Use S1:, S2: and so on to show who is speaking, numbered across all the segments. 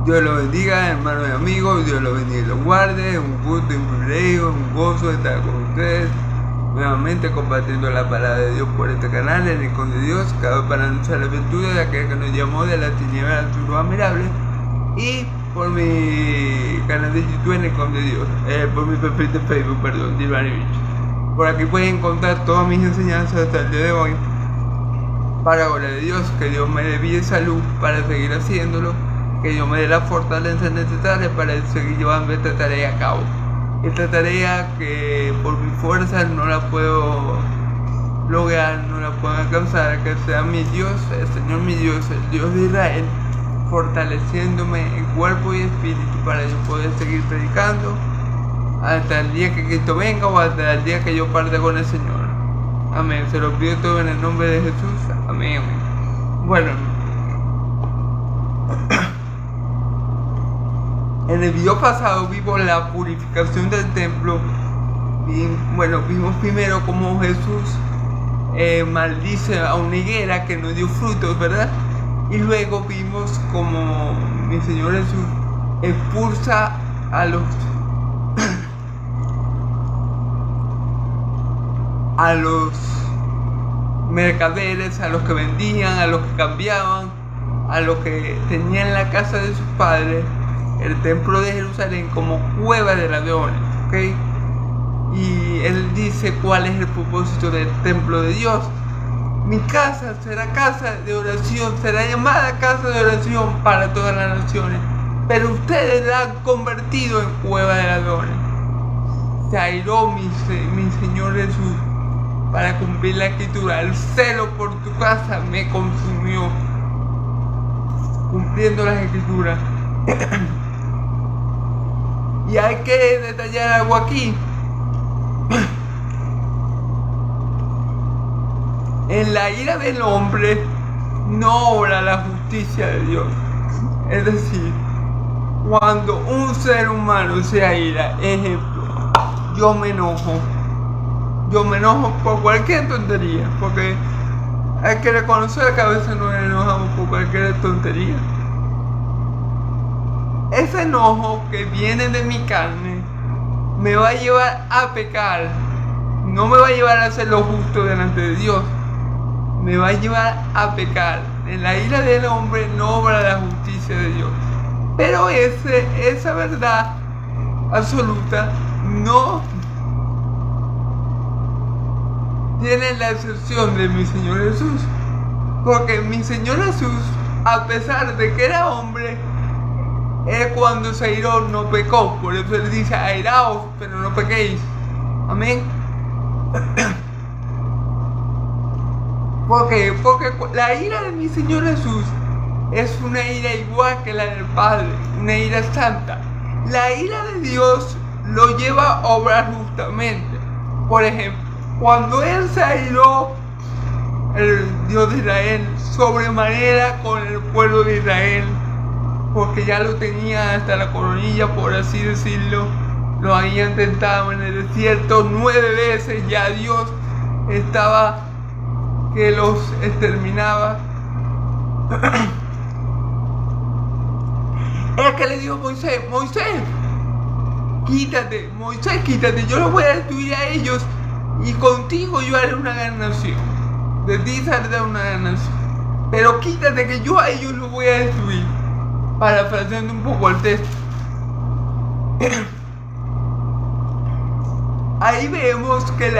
S1: Dios lo bendiga, hermanos y amigos. Dios lo bendiga y lo guarde. Un gusto, un privilegio, un gozo estar con ustedes. Nuevamente compartiendo la palabra de Dios por este canal, el Rincón de Dios, cada vez para anunciar la virtud de aquel que nos llamó de la tiniebla a su luz admirable. Y por mi canal de YouTube, el Rincón de Dios, por mi perfil de Facebook, perdón, Dilvanevich. Por aquí pueden encontrar todas mis enseñanzas hasta el día de hoy. Para gloria de Dios, que Dios me dé vida y salud para seguir haciéndolo, que Dios me dé la fortaleza necesaria para seguir llevando esta tarea a cabo. Esta tarea que por mi fuerza no la puedo lograr, no la puedo alcanzar, que sea mi Dios, el Señor mi Dios, el Dios de Israel, fortaleciéndome en cuerpo y espíritu para yo poder seguir predicando hasta el día que Cristo venga o hasta el día que yo parte con el Señor. Amén. Se lo pido todo en el nombre de Jesús. Amén, amén. Bueno, en el video pasado vimos la purificación del templo. Vimos primero cómo Jesús maldice a una higuera que no dio frutos, ¿verdad? Y luego vimos cómo mi Señor Jesús expulsa a los mercaderes, a los que vendían, a los que cambiaban, a los que tenían la casa de sus padres, el templo de Jerusalén, como cueva de ladrones, ¿ok? Y él dice cuál es el propósito del templo de Dios. Mi casa será casa de oración, será llamada casa de oración para todas las naciones, pero ustedes la han convertido en cueva de ladrones. Se airó mi Señor Jesús para cumplir la escritura. El celo por tu casa me consumió, cumpliendo las escrituras. Y hay que detallar algo aquí. En la ira del hombre no obra la justicia de Dios. Es decir, cuando un ser humano se aira, ejemplo, yo me enojo por cualquier tontería, porque hay que reconocer que a veces nos enojamos por cualquier tontería. Ese enojo que viene de mi carne me va a llevar a pecar, no me va a llevar a hacer lo justo delante de Dios, me va a llevar a pecar. En la ira del hombre no obra la justicia de Dios. Pero esa verdad absoluta no tiene la excepción de mi Señor Jesús, porque mi Señor Jesús, a pesar de que era hombre, él cuando se airó no pecó. Por eso él dice: airaos, pero no pequéis. Amén. ¿Por qué? Porque la ira de mi Señor Jesús es una ira igual que la del Padre, una ira santa. La ira de Dios lo lleva a obrar justamente. Por ejemplo, cuando él se airó, el Dios de Israel, sobremanera con el pueblo de Israel, porque ya lo tenía hasta la coronilla, por así decirlo, lo habían tentado en el desierto 9 veces, ya Dios estaba que los exterminaba. Es que le dijo Moisés, quítate, yo los voy a destruir a ellos y contigo yo haré una gran nación. De ti saldrá una gran nación, pero quítate que yo a ellos los voy a destruir. Parafraseando un poco el texto. Ahí vemos que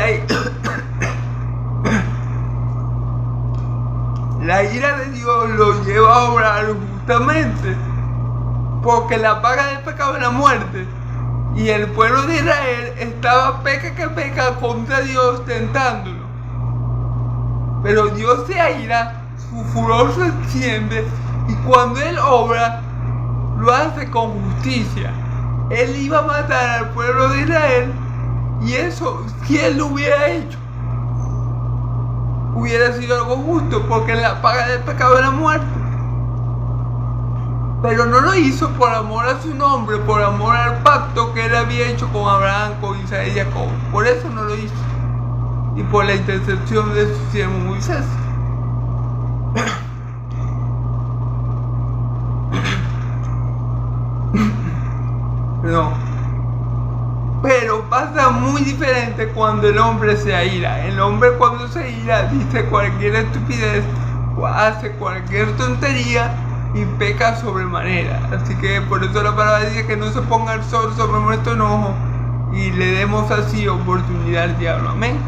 S1: la ira de Dios lo lleva a obrar justamente porque la paga del pecado es la muerte, y el pueblo de Israel estaba peca contra Dios, tentándolo. Pero Dios se aira, su furor se enciende, y cuando él obra, lo hace con justicia. Él iba a matar al pueblo de Israel, y eso, si él lo hubiera hecho, hubiera sido algo justo, porque la paga del pecado era muerte. Pero no lo hizo por amor a su nombre, por amor al pacto que él había hecho con Abraham, con Isaac y Jacob. Por eso no lo hizo. Y por la intercesión de su siervo Moisés. muy diferente cuando el hombre se aira. El hombre cuando se aira dice cualquier estupidez, hace cualquier tontería y peca sobremanera. Así que por eso la palabra dice que no se ponga el sol sobre nuestro enojo y le demos así oportunidad al diablo. Amén.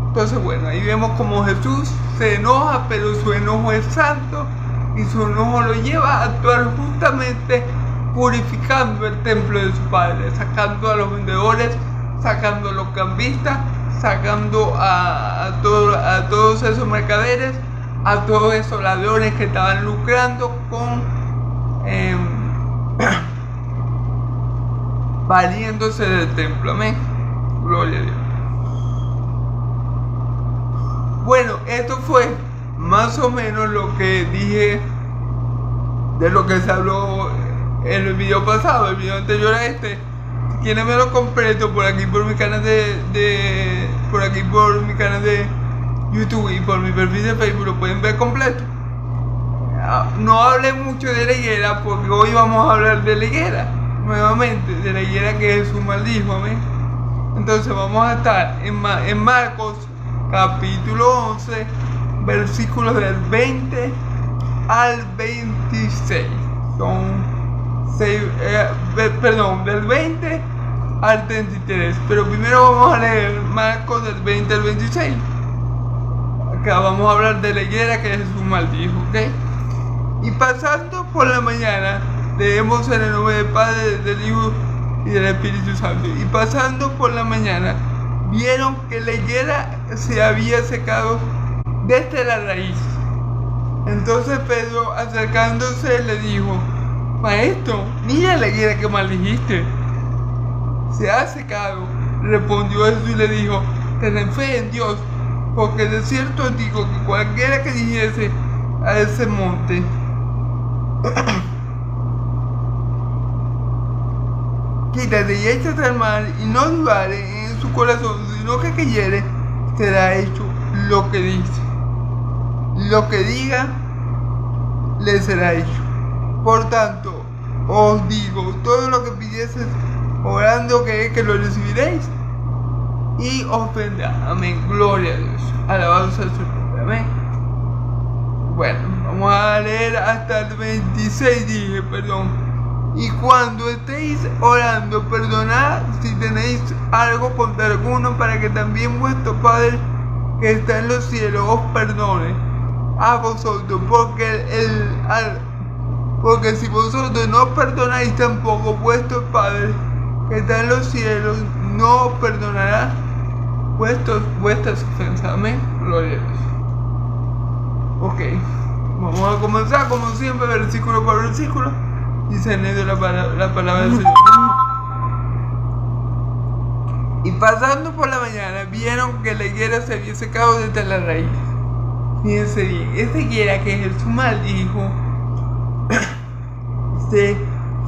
S1: Entonces bueno, ahí vemos como Jesús se enoja, pero su enojo es santo y su enojo lo lleva a actuar justamente purificando el templo de su Padre, sacando a los vendedores, sacando a los cambistas, sacando a todos esos mercaderes, a todos esos ladrones que estaban lucrando con valiéndose del templo. Amén. Gloria a Dios. Bueno, esto fue más o menos lo que dije de lo que se habló en el video pasado, el video anterior a este. Si quieren verlo completo por aquí por mi canal de YouTube y por mi perfil de Facebook lo pueden ver completo. No hablé mucho de la higuera porque hoy vamos a hablar de la higuera nuevamente, de la higuera que Jesús maldijo. Amén. Entonces vamos a estar en Marcos capítulo 11 versículos del 20 al 26. Son del 20 al 33. Pero primero vamos a leer Marcos del 20 al 26. Acá vamos a hablar de la higuera que Jesús maldijo, ¿ok? Y pasando por la mañana, leemos en el nombre del Padre, del Hijo y del Espíritu Santo. Y pasando por la mañana, vieron que la higuera se había secado desde la raíz. Entonces Pedro, acercándose, le dijo: Maestro, mira la higuera que maldijiste, se ha secado. Respondió Jesús y le dijo: ten fe en Dios, porque de cierto os digo que cualquiera que dijese a ese monte quítate y échate al mar, y no dudare en su corazón, sino que creyere, será hecho lo que dice. Lo que diga, le será hecho. Por tanto, os digo, todo lo que pidieseis orando, que lo recibiréis y os vendrá. Amén. Gloria a Dios. Alabado sea su nombre. Amén. Bueno, vamos a leer hasta el 26, Y cuando estéis orando, perdonad si tenéis algo contra alguno, para que también vuestro Padre que está en los cielos os perdone a vosotros, porque si vosotros no perdonáis, tampoco vuestro Padre que está en los cielos no os perdonará vuestras ofensas. Amén. Gloria a Dios. Ok, vamos a comenzar como siempre, versículo por versículo. Dice en medio la palabra del Señor. Y pasando por la mañana, vieron que la higuera se había secado desde la raíz. Fíjense bien, esa higuera que Jesús maldijo se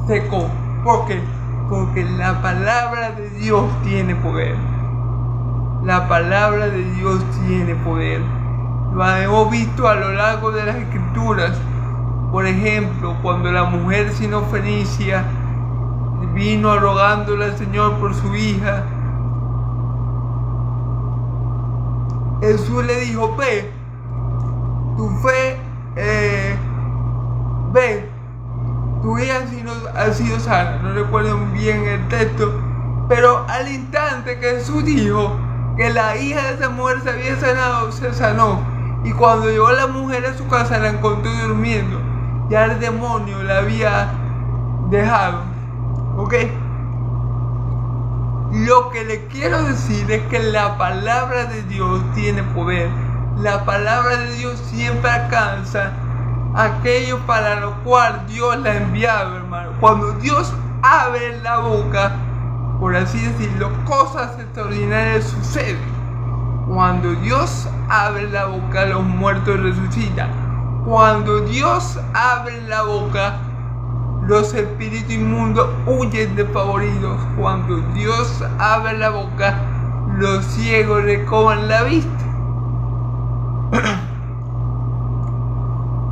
S1: secó. ¿Por qué? Porque la palabra de Dios tiene poder. La palabra de Dios tiene poder. Lo hemos visto a lo largo de las Escrituras. Por ejemplo, cuando la mujer sirofenicia vino rogándole al Señor por su hija, Jesús le dijo: ve, tu fe, ve, tu hija ha sido sana. No recuerdo bien el texto, pero al instante que Jesús dijo que la hija de esa mujer se había sanado, se sanó. Y cuando llegó la mujer a su casa, la encontró durmiendo. Ya el demonio la había dejado. ¿Ok? Lo que le quiero decir es que la palabra de Dios tiene poder. La palabra de Dios siempre alcanza aquello para lo cual Dios la ha enviado, hermano. Cuando Dios abre la boca, por así decirlo, cosas extraordinarias suceden. Cuando Dios abre la boca, los muertos resucitan. Cuando Dios abre la boca, los espíritus inmundos huyen despavoridos. Cuando Dios abre la boca, los ciegos recobran la vista.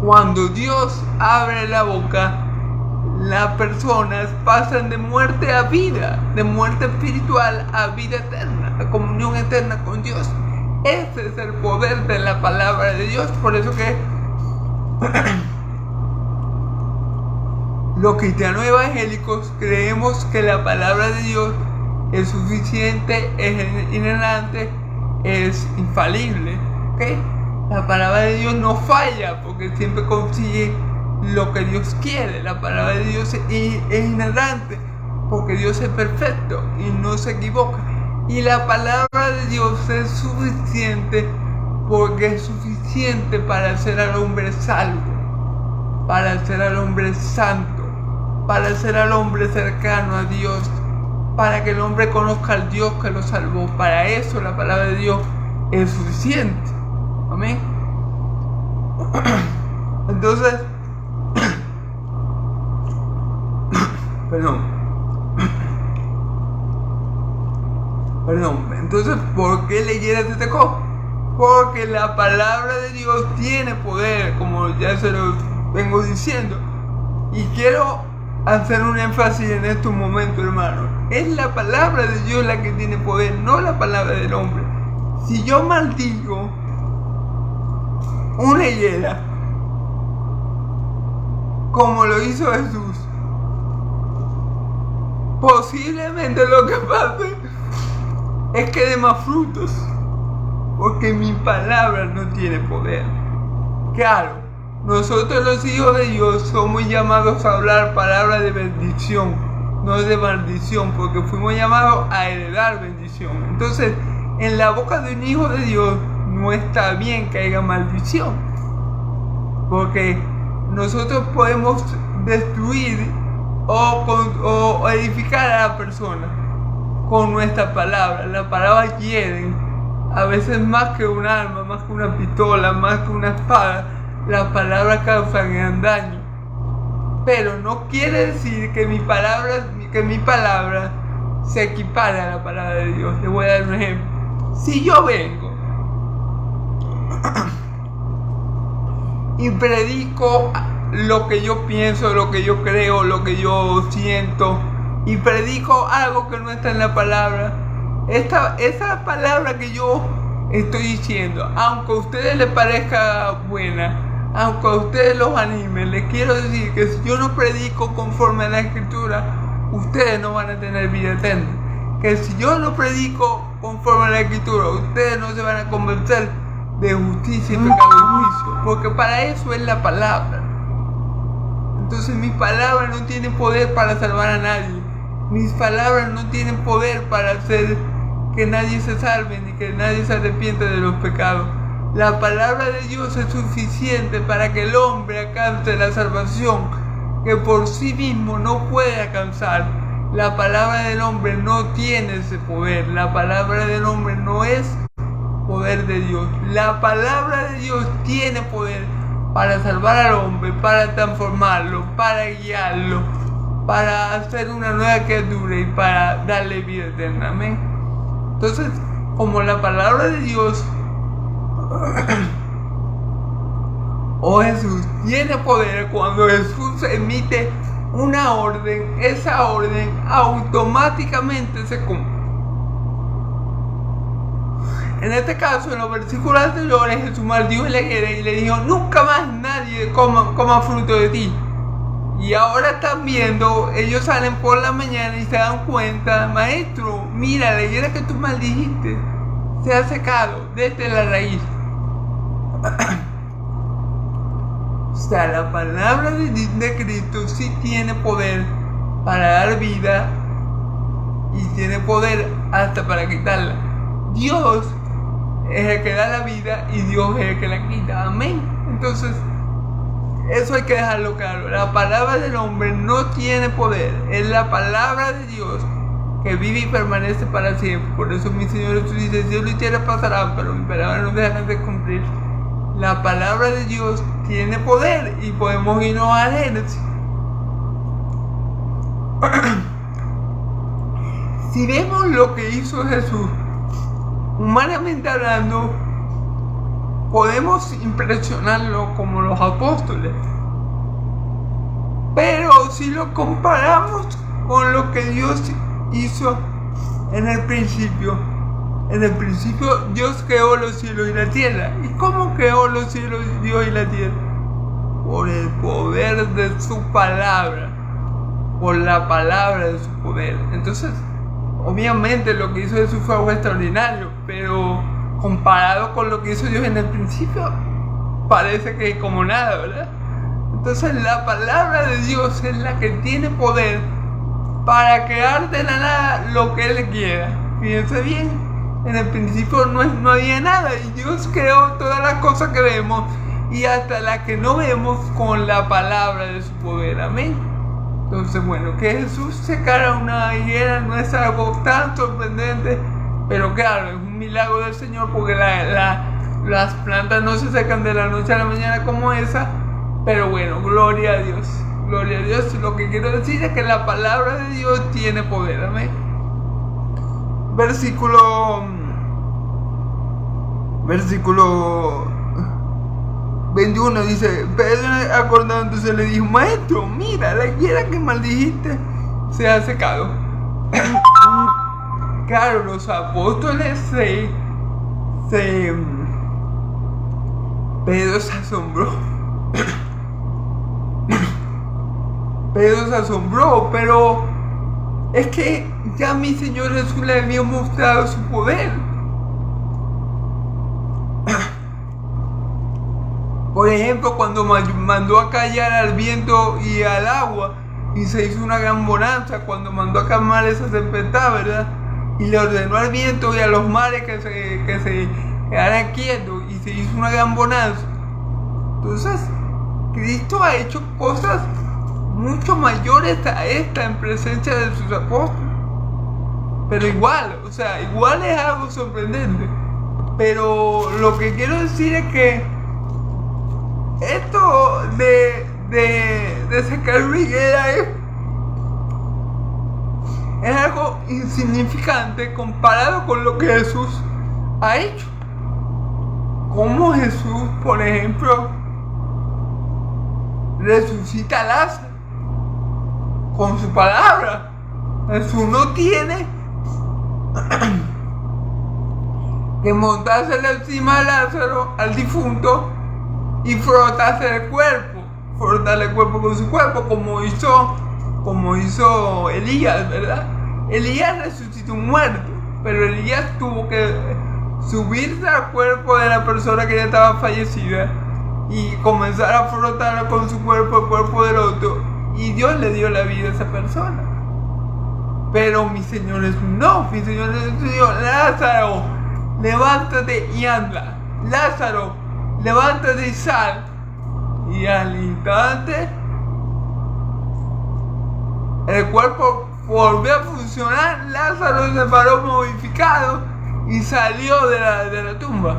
S1: Cuando Dios abre la boca, las personas pasan de muerte a vida, de muerte espiritual a vida eterna, a comunión eterna con Dios. Ese es el poder de la palabra de Dios. Por eso que los cristianos evangélicos creemos que la palabra de Dios es suficiente, es inerrante, es infalible. ¿Okay? La palabra de Dios no falla porque siempre consigue lo que Dios quiere. La palabra de Dios es inerrante porque Dios es perfecto y no se equivoca. Y la palabra de Dios es suficiente porque es suficiente para hacer al hombre salvo, para hacer al hombre santo, para hacer al hombre cercano a Dios, para que el hombre conozca al Dios que lo salvó. Para eso la palabra de Dios es suficiente. Amén. Entonces, entonces, ¿por qué leyeras este texto? Porque la palabra de Dios tiene poder, como ya se lo vengo diciendo. Y quiero hacer un énfasis en este momento, hermano. Es la palabra de Dios la que tiene poder, no la palabra del hombre. Si yo maldigo una higuera, como lo hizo Jesús, posiblemente lo que pase es que dé más frutos, porque mi palabra no tiene poder. Claro, nosotros los hijos de Dios somos llamados a hablar palabras de bendición, no de maldición, porque fuimos llamados a heredar bendición. Entonces, en la boca de un hijo de Dios no está bien que haya maldición, porque nosotros podemos destruir o edificar a la persona con nuestra palabra. Las palabras hieren, a veces más que un arma, más que una pistola, más que una espada. Las palabras causan gran daño, pero no quiere decir que mi palabra se equipare a la palabra de Dios. Les voy a dar un ejemplo. Si yo vengo y predico lo que yo pienso, lo que yo creo, lo que yo siento, y predico algo que no está en la palabra, esa palabra que yo estoy diciendo, aunque a ustedes les parezca buena, aunque a ustedes los anime, les quiero decir que si yo no predico conforme a la Escritura, ustedes no van a tener vida eterna. Que si yo no predico conforme a la Escritura, ustedes no se van a convencer de justicia y pecado y juicio, porque para eso es la palabra. Entonces mis palabras no tienen poder para salvar a nadie. Mis palabras no tienen poder para hacer que nadie se salve ni que nadie se arrepienta de los pecados. La palabra de Dios es suficiente para que el hombre alcance la salvación que por sí mismo no puede alcanzar. La palabra del hombre no tiene ese poder. La palabra del hombre no es poder de Dios. La palabra de Dios tiene poder para salvar al hombre, para transformarlo, para guiarlo, para hacer una nueva criatura y para darle vida eterna. Amén. Entonces, como la palabra de Dios o Jesús tiene poder, cuando Jesús emite una orden, esa orden automáticamente se cumple. En este caso, en los versículos anteriores, Jesús maldijo la higuera y le dijo: nunca más nadie coma fruto de ti. Y ahora están viendo, ellos salen por la mañana y se dan cuenta: maestro, mira, la higuera que tú maldijiste se ha secado desde la raíz. O sea, la palabra de Cristo sí tiene poder para dar vida y tiene poder hasta para quitarla. Dios es el que da la vida y Dios es el que la quita. Amén. Entonces, eso hay que dejarlo claro. La palabra del hombre no tiene poder. Es la palabra de Dios que vive y permanece para siempre. Por eso mi Señor Jesús dice: cielo y tierra pasarán, pero mi palabra no dejarán de cumplir. La palabra de Dios tiene poder y podemos irnos a Génesis. Si vemos lo que hizo Jesús, humanamente hablando, podemos impresionarlo como los apóstoles. Pero Pero si lo comparamos con lo que Dios hizo en el principio Dios creó los cielos y la tierra. ¿Y cómo creó los cielos Dios y la tierra? Por el poder de su palabra, por la palabra de su poder. Entonces, obviamente lo que hizo Jesús fue algo extraordinario, pero comparado con lo que hizo Dios en el principio, parece que es como nada, ¿verdad? Entonces la palabra de Dios es la que tiene poder para crear de la nada lo que Él quiera. Fíjense bien, en el principio no había nada y Dios creó todas las cosas que vemos y hasta las que no vemos con la palabra de su poder. Amén. Entonces, bueno, que Jesús secara una higuera no es algo tan sorprendente, pero claro, es un milagro del Señor porque las plantas no se secan de la noche a la mañana como esa. Pero bueno, gloria a Dios. Gloria a Dios. Lo que quiero decir es que la palabra de Dios tiene poder. Amén. Versículo 21 dice: Pedro acordándose le dijo: Maestro, mira, la higuera que maldijiste se ha secado. Claro, los apóstoles Pedro se asombró. Pedro se asombró, pero es que ya mi Señor Jesús le había mostrado su poder. Por ejemplo, cuando mandó a callar al viento y al agua y se hizo una gran bonanza, cuando mandó a calmar esa tempestad, ¿verdad? Y le ordenó al viento y a los mares que se quedaran quietos y se hizo una gran bonanza. Entonces, Cristo ha hecho cosas mucho mayores a esta en presencia de sus apóstoles. Pero igual es algo sorprendente. Pero lo que quiero decir es que esto de sacar una higuera es algo insignificante comparado con lo que Jesús ha hecho. Como Jesús, por ejemplo, resucita a Lázaro con su palabra. Jesús no tiene que montarse encima de Lázaro, al difunto, y frotarle el cuerpo con su cuerpo, como hizo Elías, ¿verdad? Elías resucitó un muerto, pero Elías tuvo que subirse al cuerpo de la persona que ya estaba fallecida y comenzar a frotar con su cuerpo el cuerpo del otro, y Dios le dio la vida a esa persona. Pero mi Señor Jesús no, mi Señor Jesús dijo: Lázaro, levántate y anda. Lázaro, levántate y sal. Y al instante el cuerpo volvió a funcionar. Lázaro se paró modificado y salió de la tumba.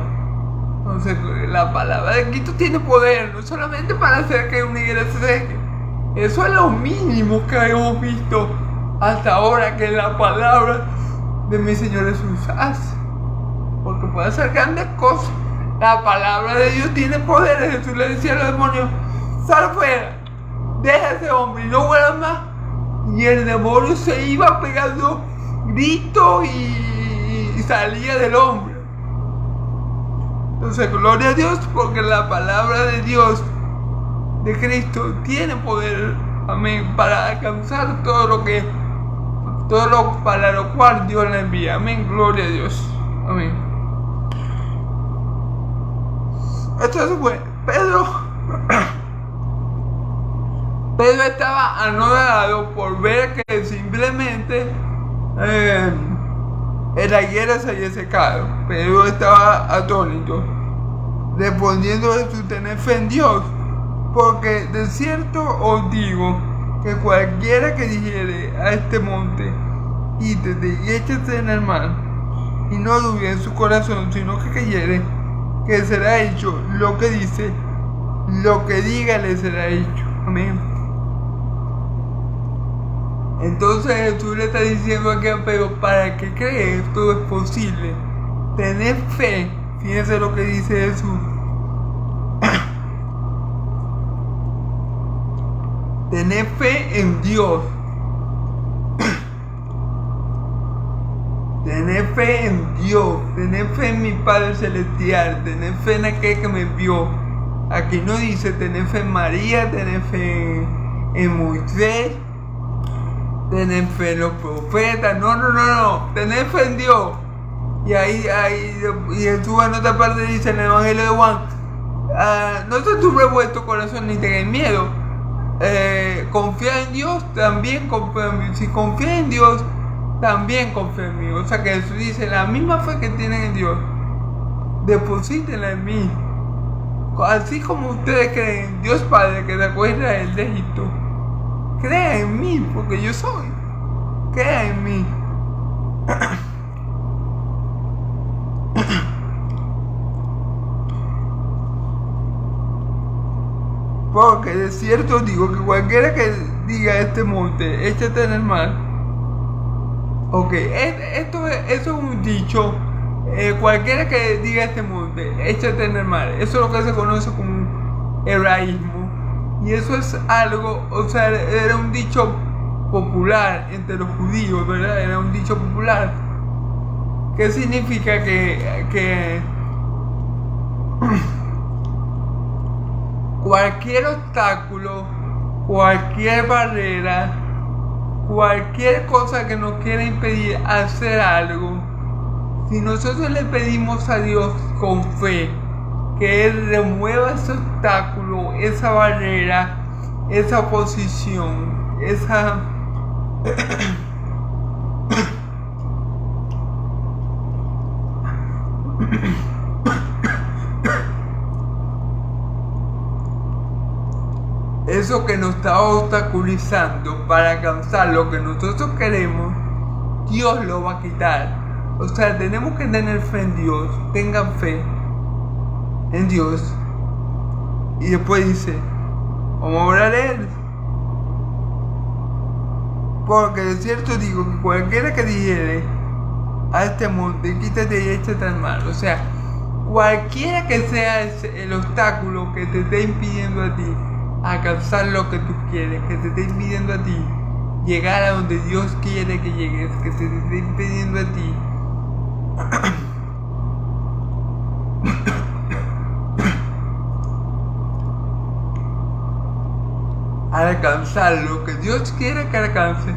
S1: Entonces la palabra de Cristo tiene poder, no solamente para hacer que una higuera se seque. Eso es lo mínimo que hemos visto hasta ahora que la palabra de mi Señor Jesús hace, porque puede hacer grandes cosas. La palabra de Dios tiene poder. Jesús le decía a los demonios: sal fuera, deja a ese hombre y no vuelvas más. Y el demonio se iba pegando gritos y salía del hombre. Entonces, gloria a Dios, porque la palabra de Dios, de Cristo, tiene poder, amén, para alcanzar todo lo para lo cual Dios le envía. Amén, gloria a Dios. Amén. Entonces, bueno, Pedro estaba anonadado por ver que simplemente la higuera se había secado. Pedro estaba atónito, respondiendo de su tener fe en Dios, porque de cierto os digo que cualquiera que dijere a este monte: quítate y échate en el mar, y no dude en su corazón, sino que creyere que será hecho lo que dice, lo que diga le será hecho. Amén. Entonces Jesús le está diciendo aquí a Pedro: para que crees, todo es posible. Tener fe. Fíjense lo que dice Jesús. Tener fe en Dios. Tener fe en Dios, tener fe en mi Padre Celestial, tener fe en aquel que me envió. Aquí no dice tener fe en María, tener fe en Moisés, tener fe en los profetas. No. Tener fe en Dios. Y ahí Jesús en otra parte dice en el Evangelio de Juan, no se tuve vuestro corazón ni tengáis miedo. Confía en Dios, también confía en mí. Si confía en Dios, también confía en mí. O sea que Jesús dice, la misma fe que tienen en Dios, deposítenla en mí. Así como ustedes creen en Dios Padre que sacó a Israel de Egipto, crean en mí, porque yo soy. Crean en mí. Porque de cierto digo que cualquiera que diga este monte, échate en el mar. Ok, eso es un dicho. Cualquiera que diga este monte, échate en el mar. Eso es lo que se conoce como un hebraísmo. Y eso es algo, o sea, era un dicho popular entre los judíos, ¿verdad? Era un dicho popular. ¿Qué significa que cualquier obstáculo, cualquier barrera, cualquier cosa que nos quiera impedir hacer algo, si nosotros le pedimos a Dios con fe que Él remueva ese obstáculo, esa barrera, esa oposición, esa eso que nos está obstaculizando para alcanzar lo que nosotros queremos, Dios lo va a quitar. O sea, tenemos que tener fe en Dios. Tengan fe en Dios. Y después dice, vamos a orar a Él. Porque de cierto digo que cualquiera que dijere a este monte, quítate y échate al mar. O sea, cualquiera que sea el obstáculo que te esté impidiendo a ti alcanzar lo que tú quieres, que te esté impidiendo a ti llegar a donde Dios quiere que llegues, que te esté impidiendo a ti alcanzar lo que Dios quiere que alcance.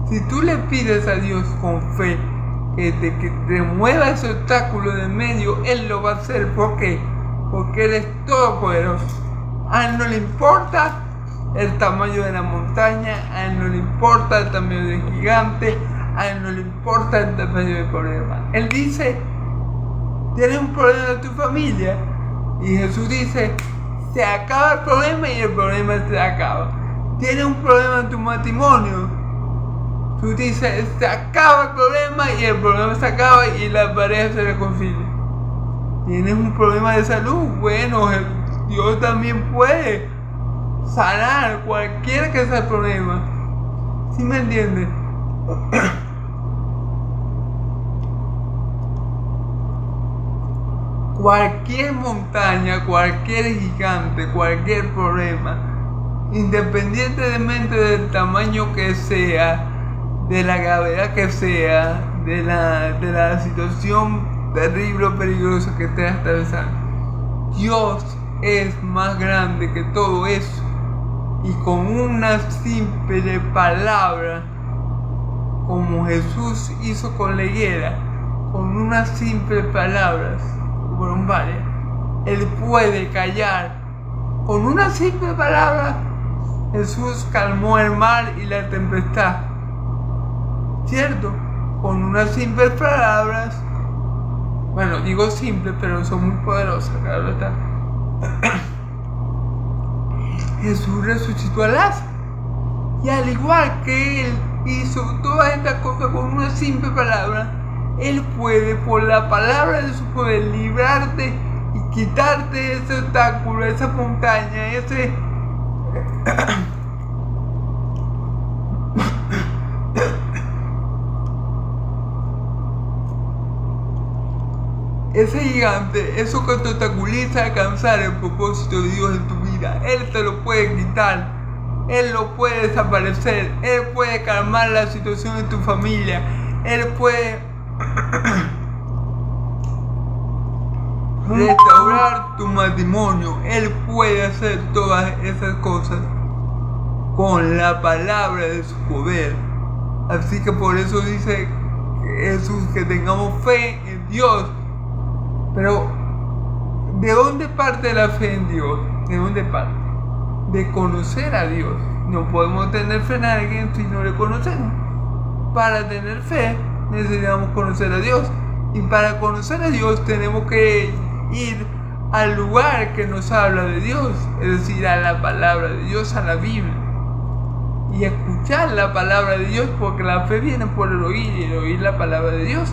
S1: Si tú le pides a Dios con fe que te remueva ese obstáculo de medio, Él lo va a hacer. ¿Por qué? Porque Él es todopoderoso. A Él no le importa el tamaño de la montaña, a Él no le importa el tamaño del gigante, a Él no le importa el tamaño del problema. Él dice, tienes un problema en tu familia, y Jesús dice, se acaba el problema y el problema se acaba. Tienes un problema en tu matrimonio, tú dices, se acaba el problema y el problema se acaba y la pareja se reconcilia. Tienes un problema de salud, bueno, Dios también puede sanar cualquiera que sea el problema. ¿Sí me entiendes? Cualquier montaña, cualquier gigante, cualquier problema, independientemente del tamaño que sea, de la gravedad que sea, de la situación terrible o peligrosa que estés atravesando, Dios es más grande que todo eso. Y con una simple palabra, como Jesús hizo con la higuera, con unas simples palabras, fueron varias, Él puede callar. Con una simple palabra, Jesús calmó el mar y la tempestad. ¿Cierto? Con unas simples palabras, bueno, digo simples, pero son muy poderosas, claro está. Jesús resucitó a Lázaro. Y al igual que Él hizo todas estas cosas con una simple palabra, Él puede, por la palabra de su poder, librarte y quitarte ese obstáculo, esa montaña, ese gigante, eso que te obstaculiza alcanzar el propósito de Dios en tu vida. Él te lo puede quitar. Él lo puede desaparecer. Él puede calmar la situación en tu familia. Él puede restaurar tu matrimonio. Él puede hacer todas esas cosas con la palabra de su poder. Así que por eso dice Jesús que tengamos fe en Dios. Pero ¿de dónde parte la fe en Dios? ¿De dónde parte? De conocer a Dios. No podemos tener fe en alguien si no le conocemos. Para tener fe necesitamos conocer a Dios. Y para conocer a Dios tenemos que ir al lugar que nos habla de Dios. Es decir, a la palabra de Dios, a la Biblia. Y escuchar la palabra de Dios, porque la fe viene por el oír y el oír la palabra de Dios.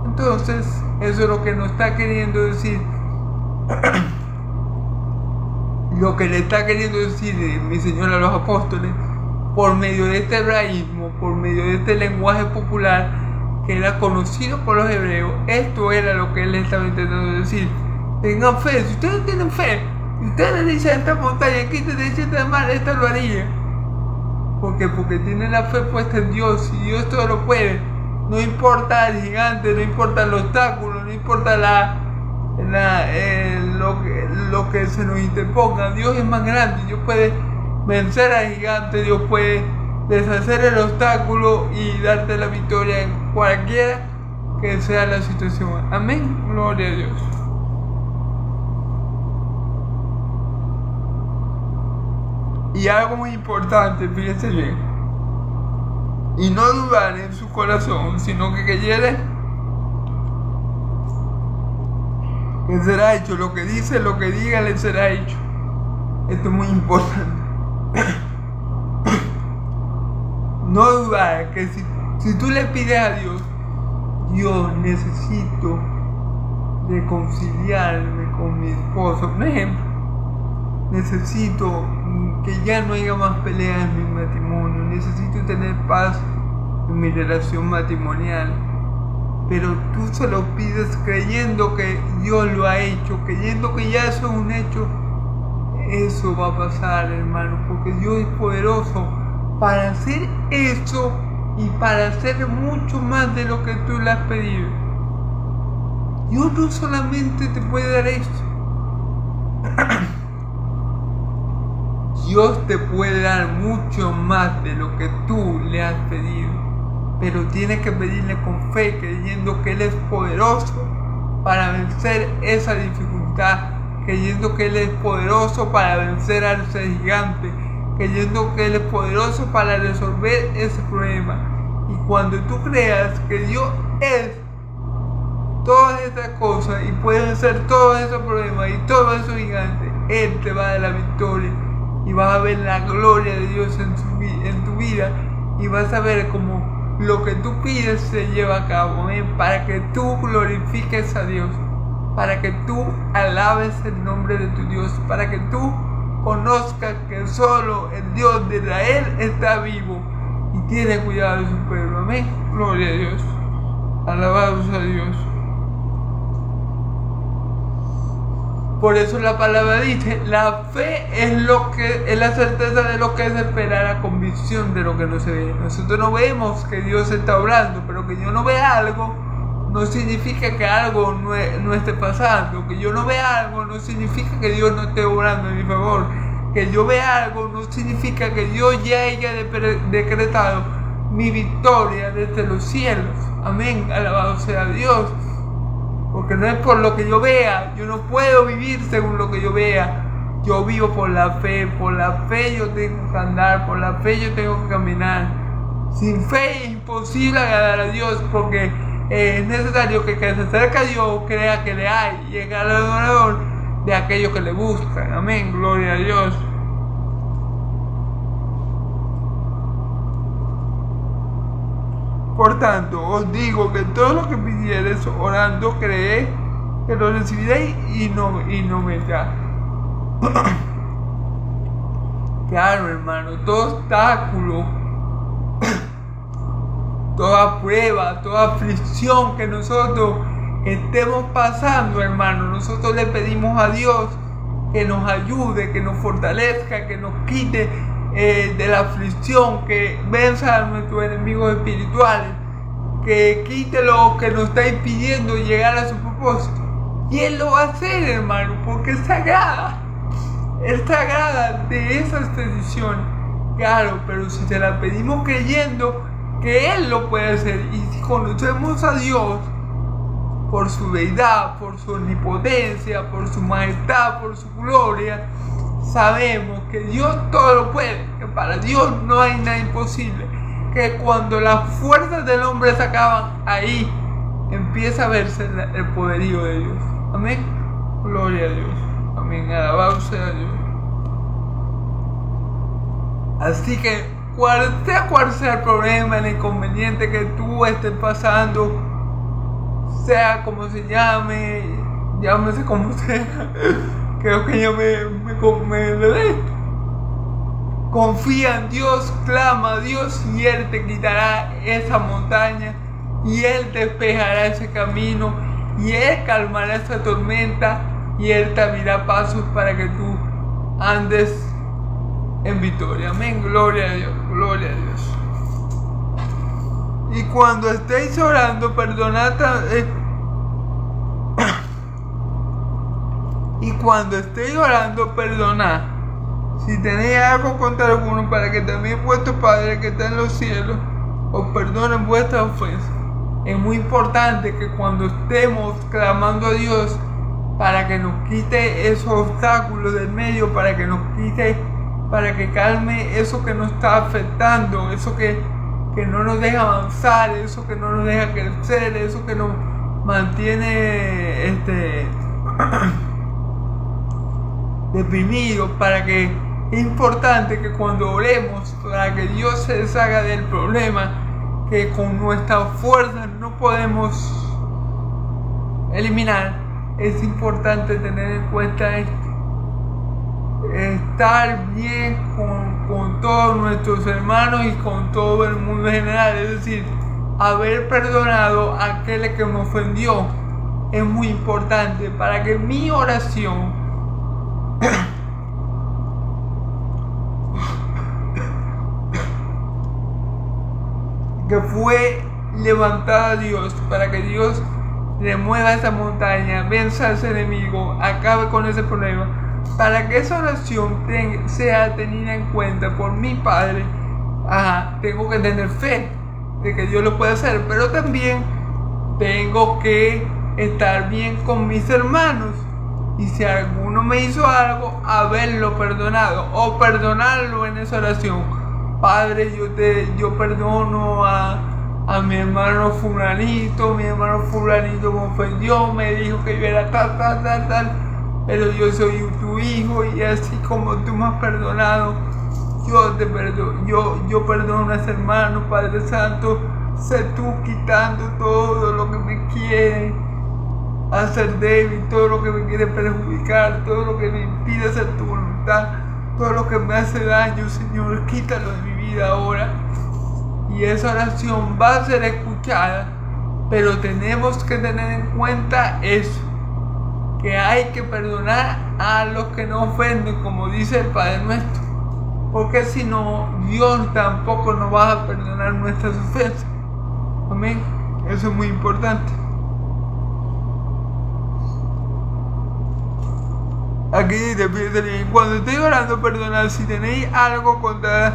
S1: Entonces, eso es lo que nos está queriendo decir. Lo que le está queriendo decir mi Señor a los apóstoles, por medio de este hebraísmo, por medio de este lenguaje popular que era conocido por los hebreos, esto era lo que Él estaba intentando decir. Tengan fe. Si ustedes tienen fe, si ustedes le dicen a esta montaña, quítate de esta mar, esta lo haría. Porque tienen la fe puesta en Dios, y Dios todo lo puede. No importa el gigante, no importa el obstáculo, no importa lo que se nos interponga. Dios es más grande. Dios puede vencer al gigante. Dios puede deshacer el obstáculo y darte la victoria en cualquiera que sea la situación. Amén. Gloria a Dios. Y algo muy importante, fíjense bien. Y no dudar en su corazón, sino que creyere que será hecho. Lo que dice, lo que diga, le será hecho. Esto es muy importante. No dudar que si tú le pides a Dios, Dios, necesito reconciliarme con mi esposo. Por ejemplo, necesito que ya no haya más peleas en mi matrimonio. Necesito tener paz en mi relación matrimonial. Pero tú se lo pides creyendo que Dios lo ha hecho, creyendo que ya eso es un hecho. Eso va a pasar, hermano, porque Dios es poderoso para hacer eso y para hacer mucho más de lo que tú le has pedido. Dios no solamente te puede dar esto. Dios te puede dar mucho más de lo que tú le has pedido, pero tienes que pedirle con fe, creyendo que Él es poderoso para vencer esa dificultad, creyendo que Él es poderoso para vencer a ese gigante, creyendo que Él es poderoso para resolver ese problema. Y cuando tú creas que Dios es todas esas cosas y puede vencer todos esos problemas y todos esos gigantes, Él te va a dar la victoria. Y vas a ver la gloria de Dios en tu vida. Y vas a ver cómo lo que tú pides se lleva a cabo. ¿Amén? Para que tú glorifiques a Dios. Para que tú alabes el nombre de tu Dios. Para que tú conozcas que solo el Dios de Israel está vivo. Y tiene cuidado de su pueblo. Amén. Gloria a Dios. Alabados a Dios. Por eso la palabra dice, la fe es la certeza de lo que es esperar, la convicción de lo que no se ve. Nosotros no vemos que Dios está obrando, pero que yo no vea algo no significa que algo no esté pasando. Que yo no vea algo no significa que Dios no esté obrando en mi favor. Que yo vea algo no significa que Dios ya haya decretado mi victoria desde los cielos. Amén, alabado sea Dios. Porque no es por lo que yo vea. Yo no puedo vivir según lo que yo vea. Yo vivo por la fe. Por la fe yo tengo que andar. Por la fe yo tengo que caminar. Sin fe es imposible agradar a Dios. Porque es necesario que se acerque a Dios crea que le hay. Y es galardonador de aquellos que le buscan. Amén. Gloria a Dios. Por tanto, os digo que todo lo que pidiereis orando, creed que lo recibiréis y no vendrá. Claro, hermano, todo obstáculo, toda prueba, toda aflicción que nosotros estemos pasando, hermano, nosotros le pedimos a Dios que nos ayude, que nos fortalezca, que nos quite de la aflicción, que venza a nuestros enemigos espirituales, que quite lo que nos está impidiendo llegar a su propósito. Y Él lo va a hacer, hermano, porque Él se agrada de esas decisiones. Claro, pero si se las pedimos creyendo que Él lo puede hacer, y si conocemos a Dios por su deidad, por su omnipotencia, por su majestad, por su gloria, sabemos que Dios todo lo puede, que para Dios no hay nada imposible, que cuando las fuerzas del hombre se acaban, ahí empieza a verse el poderío de Dios. Amén. Gloria a Dios. Amén. Alabado sea Dios. Así que cual sea el problema, el inconveniente que tú estés pasando, sea como se llame, llámese como sea, creo que ya me confía en Dios, clama a Dios y Él te quitará esa montaña y Él despejará ese camino y Él calmará esa tormenta y Él te abrirá pasos para que tú andes en victoria. Amén. Gloria a Dios. Gloria a Dios. Y cuando estéis orando, perdonad. Y cuando estéis orando, perdonad. Si tenéis algo contra alguno, para que también vuestro Padre que está en los cielos os perdone vuestras ofensas. Es muy importante que cuando estemos clamando a Dios para que nos quite esos obstáculos del medio, para que nos quite, para que calme eso que nos está afectando, eso que no nos deja avanzar, eso que no nos deja crecer, eso que nos mantiene deprimidos, para que es importante que cuando oremos para que Dios se deshaga del problema que con nuestra fuerza no podemos eliminar, es importante tener en cuenta esto. Estar bien con todos nuestros hermanos y con todo el mundo en general, es decir, haber perdonado a aquel que me ofendió es muy importante para que mi oración que fue levantada a Dios, para que Dios remueva esa montaña, venza a ese enemigo, acabe con ese problema, para que esa oración sea tenida en cuenta por mi Padre. Tengo que tener fe de que Dios lo puede hacer, pero también tengo que estar bien con mis hermanos, y si alguno me hizo algo, haberlo perdonado o perdonarlo en esa oración. Padre, yo perdono a mi hermano fulanito me ofendió, me dijo que yo era tal, pero yo soy tu hijo y así como tú me has perdonado, yo te perdono, yo perdono a ese hermano, Padre Santo, sé tú quitando todo lo que me quiere hacer débil, todo lo que me quiere perjudicar, todo lo que me impide hacer tu voluntad, todo lo que me hace daño, Señor, quítalo de mi vida ahora. Y esa oración va a ser escuchada, pero tenemos que tener en cuenta eso, que hay que perdonar a los que nos ofenden, como dice el Padre Nuestro, porque si no, Dios tampoco nos va a perdonar nuestras ofensas. Amén. Eso es muy importante. Aquí dice, cuando estoy orando, perdonad si tenéis algo contra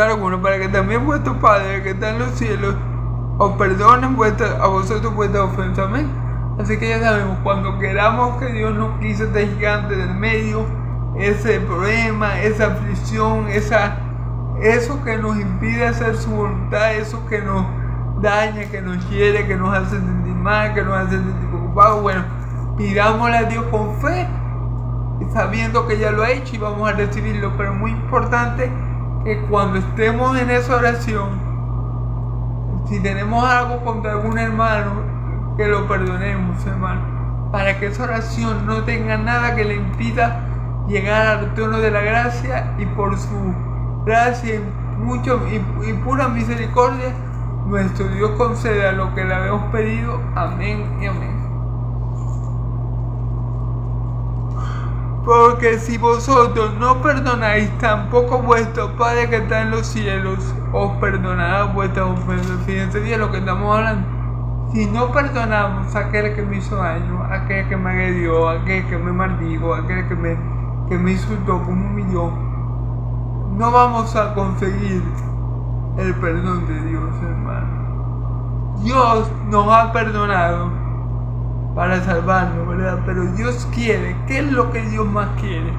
S1: alguno, para que también vuestro Padre que está en los cielos os perdone a vosotros vuestras ofensas. Amén. Así que ya sabemos, cuando queramos que Dios nos quite este gigante del medio, ese problema, esa aflicción, eso que nos impide hacer su voluntad, eso que nos daña, que nos hiere, que nos hace sentir mal, que nos hace sentir preocupados, bueno, pidámosle a Dios con fe, sabiendo que ya lo ha hecho y vamos a recibirlo. Pero muy importante que cuando estemos en esa oración, si tenemos algo contra algún hermano, que lo perdonemos, hermano, para que esa oración no tenga nada que le impida llegar al trono de la gracia, y por su gracia y pura misericordia nuestro Dios conceda lo que le habíamos pedido. Amén y amén. Porque si vosotros no perdonáis, tampoco vuestro Padre que está en los cielos os perdonará vuestras ofensas. Fíjense bien lo que estamos hablando. Si no perdonamos a aquel que me hizo daño, a aquel que me agredió, a aquel que me maldijo, a aquel que me insultó, que me humilló, no vamos a conseguir el perdón de Dios, hermano. Dios nos ha perdonado para salvarnos, ¿verdad? Pero Dios quiere, ¿qué es lo que Dios más quiere?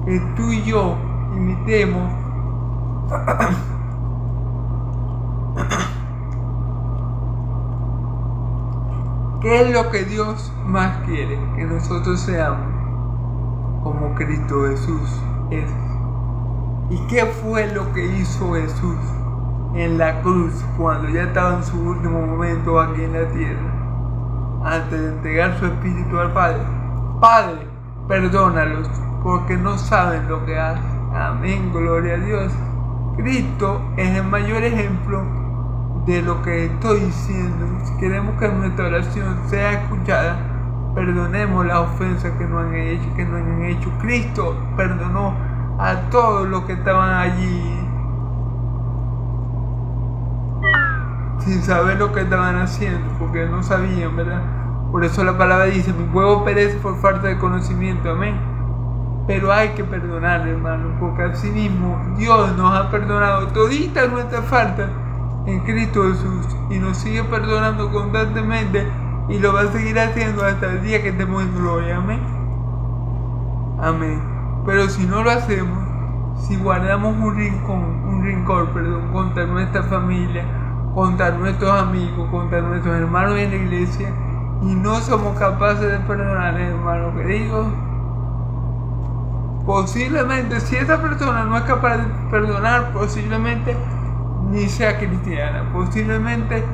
S1: Que tú y yo imitemos ¿qué es lo que Dios más quiere? Que nosotros seamos como Cristo Jesús es. ¿Y qué fue lo que hizo Jesús en la cruz cuando ya estaba en su último momento aquí en la tierra? Antes de entregar su espíritu al Padre. Padre, perdónalos porque no saben lo que hacen. Amén, gloria a Dios. Cristo es el mayor ejemplo de lo que estoy diciendo. Si queremos que nuestra oración sea escuchada, perdonemos las ofensas que nos han hecho, Cristo perdonó a todos los que estaban allí sin saber lo que estaban haciendo, porque no sabían, ¿verdad? Por eso la palabra dice, mi pueblo perece por falta de conocimiento, amén. Pero hay que perdonar, hermano, porque así mismo Dios nos ha perdonado todita nuestra falta en Cristo Jesús y nos sigue perdonando constantemente y lo va a seguir haciendo hasta el día que estemos en gloria, amén. Amén. Pero si no lo hacemos, si guardamos un rincón contra nuestra familia, contra nuestros amigos, contra nuestros hermanos en la iglesia, y no somos capaces de perdonar, hermano querido, posiblemente si esa persona no es capaz de perdonar, posiblemente ni sea cristiana, posiblemente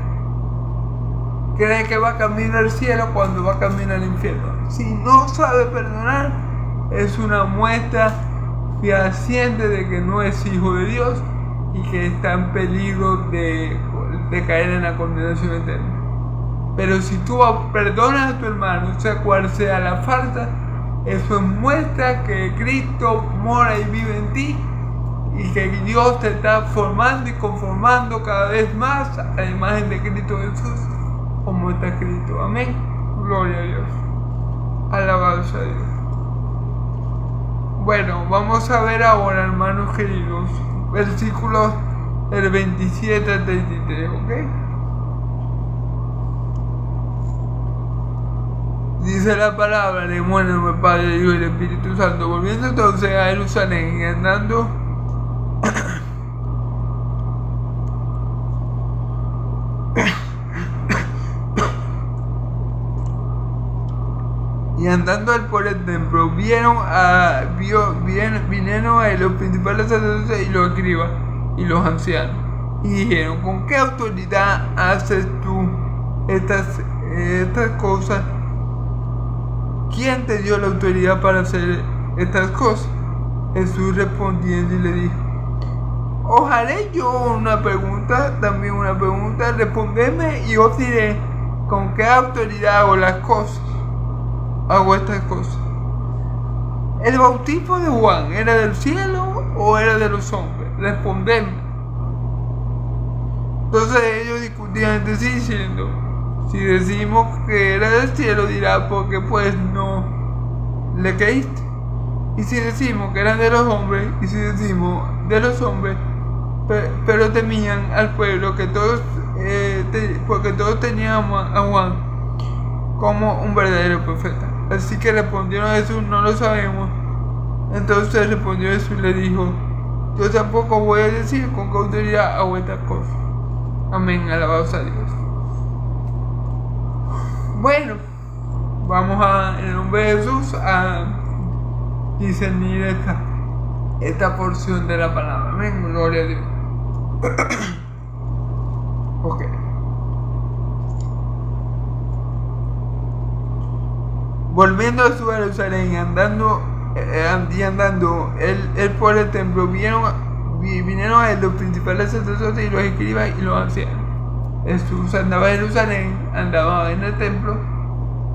S1: cree que va camino al cielo cuando va camino al infierno. Si no sabe perdonar, es una muestra fehaciente de que no es hijo de Dios y que está en peligro de caer en la condenación eterna. Pero si tú perdonas a tu hermano, sea cual sea la falta, eso muestra que Cristo mora y vive en ti y que Dios te está formando y conformando cada vez más a la imagen de Cristo Jesús, como está escrito. Amén. Gloria a Dios. Alabado sea Dios. Bueno, vamos a ver ahora, hermanos queridos, versículos del 27 al 33, ¿ok? Dice la palabra, le muere el Padre, el Hijo y el Espíritu Santo, volviendo entonces a Jerusalén y andando él por el templo, vinieron a él los principales sacerdotes y los escribas y los ancianos, y dijeron, ¿con qué autoridad haces tú estas cosas? ¿Quién te dio la autoridad para hacer estas cosas? Jesús respondiendo y le dijo, os haré yo también una pregunta, respondedme y os diré con qué autoridad hago estas cosas. ¿El bautismo de Juan era del cielo o era de los hombres? Respondedme. Entonces ellos discutían entre sí diciendo, si decimos que era del cielo, dirá, porque pues no le creíste. Y si decimos que eran de los hombres, y si decimos de los hombres, pero temían al pueblo, que todos, porque todos teníamos a Juan como un verdadero profeta. Así que respondieron a Jesús, no lo sabemos. Entonces respondió Jesús y le dijo, yo tampoco voy a decir con qué autoridad hago estas cosas. Amén, alabado sea Dios. Bueno, vamos en el nombre de Jesús a discernir esta porción de la palabra. Amén, gloria a Dios. Ok. Volviendo a su Jerusalén, andando él por el templo, vinieron a él los principales sacerdotes y los escribas y los ancianos. Jesús andaba en Jerusalén, andaba en el templo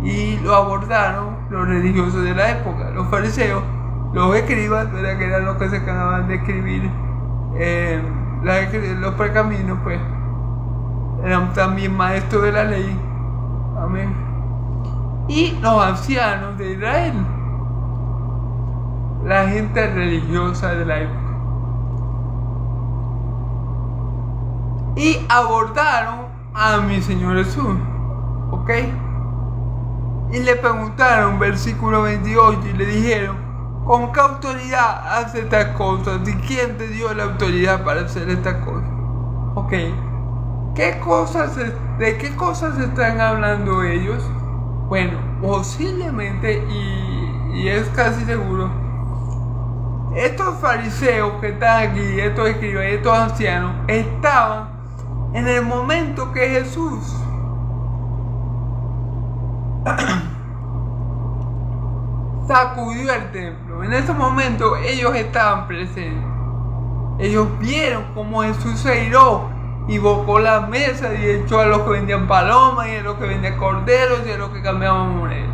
S1: y lo abordaron los religiosos de la época, los fariseos, los escribas, ¿verdad? Que eran los que se encargaban de escribir los pergaminos, pues eran también maestros de la ley. Amén. Y los ancianos de Israel, la gente religiosa de la época. Y abordaron a mi Señor Jesús, ¿ok? Y le preguntaron, versículo 28, y le dijeron: ¿con qué autoridad hace estas cosas? ¿Y quién te dio la autoridad para hacer estas cosas? ¿Ok? ¿De qué cosas están hablando ellos? Bueno, posiblemente, y es casi seguro, estos fariseos que están aquí, estos escribas, estos ancianos, estaban en el momento que Jesús sacudió el templo. En ese momento ellos estaban presentes. Ellos vieron cómo Jesús se airó y bocó la mesa y echó a los que vendían palomas y a los que vendían corderos y a los que cambiaban monedas.